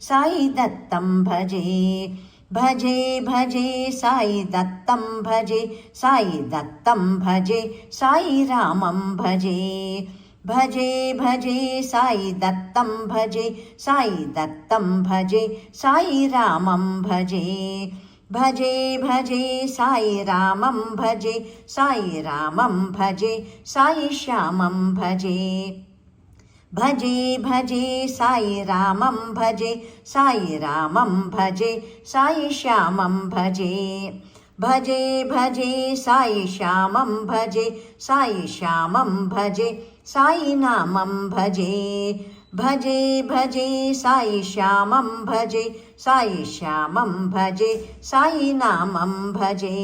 సాయి దత్తం భజే. భజే భజే సాయి దత్తం భజే, సాయి దత్తం భజే, సాయి రామం భజే. భజే భజే సాయి దత్తం భజే, సాయి దత్తం భజే, సాయి రామం భజే. భజే భజే సాయి రామం భజే, సాయి రామం భజే, సాయి శ్యామం భజే. భజే భజే సాయి రామం భజే, సాయి రామం భజే, సాయి శ్యామం భజే. భజే భజే సాయి శ్యామం భజే, సాయి శ్యామం భజే, సాయి నామం భజే. భజే భజే సాయి శ్యామం భజే, సాయి శ్యామం భజే, సాయి నామం భజే.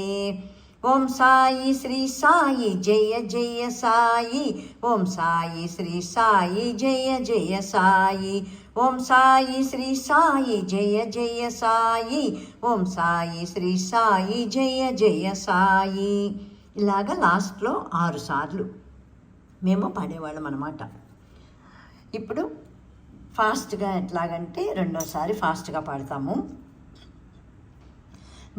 ఓం సాయి శ్రీ సాయి జయ జయ సాయి, ఓం సాయి శ్రీ సాయి జయ జయ సాయి, ఓం సాయి శ్రీ సాయి జయ జయ సాయి, ఓం సాయి శ్రీ సాయి జయ జయ సాయి. ఇలాగ లాస్ట్లో 6 సార్లు మేము పాడేవాళ్ళం అన్నమాట. ఇప్పుడు ఫాస్ట్గా ఎట్లాగంటే రెండోసారి ఫాస్ట్గా పాడతాము.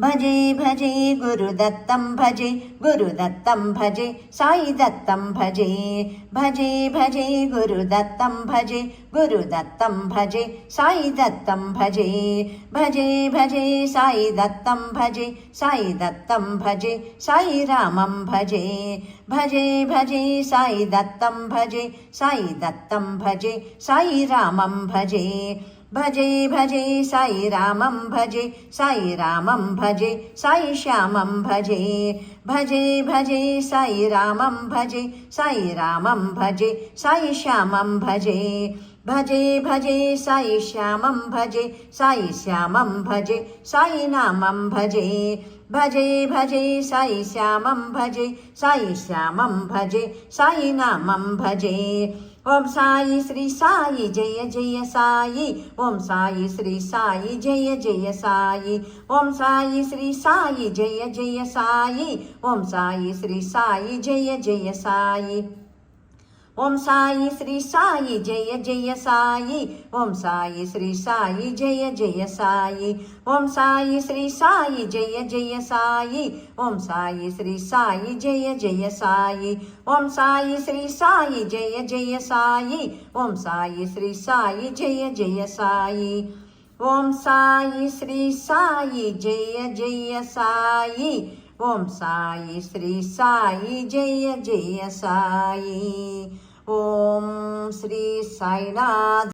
భజే భజే గురుదత్తం భజే, గురుదత్తం భజే, సాయి దత్తం భజే. భజే భజే గురుదత్తం భజే, గురుదత్తం భజే, సాయి దత్తం భజే. భజే భజే సాయి దత్తం భజే, సాయి దత్తం భజే, సాయి రామం భజే. భజే భజే సాయి దత్తం భజే, సాయి దత్తం భజే, సాయి రామం భజే. భజే భజే సాయి రామం భజే, సాయి రామం భజే, సాయి శ్యామం భజే. భజే భజే సాయి రామం భజే, సాయి రామం భజే, సాయి శ్యామం భజే. భజే భజే సాయి శ్యామం భజే, సాయి శ్యామం భజే, సాయి నామం భజే. భజే భజే సాయి శ్యామం భజే, సాయి శ్యామం భజే, సాయి నామం భజే. ఓం సాయి శ్రీ సాయి జయ జయ సాయి, ఓం సాయి శ్రీ సాయి జయ జయ సాయి, ఓం సాయి శ్రీ సాయి జయ జయ సాయి, ఓం సాయి శ్రీ సాయి జయ జయ సాయి. ఓం సాయి శ్రీ సాయి జయ జయ సాయి, ఓం సాయి శ్రీ సాయి జయ జయ సాయి, ఓం సాయి శ్రీ సాయి జయ జయ సాయి, ఓం సాయి శ్రీ సాయి జయ జయ సాయి, ఓం సాయి శ్రీ సాయి జయ జయ సాయి, ఓం సాయి శ్రీ సాయి జయ జయ సాయి. ఓం సాయి శ్రీ సాయి జయ జయ సాయి, ఓం సాయి శ్రీ సాయి జయ జయ సాయి. ఓం శ్రీ సాయినాథ్.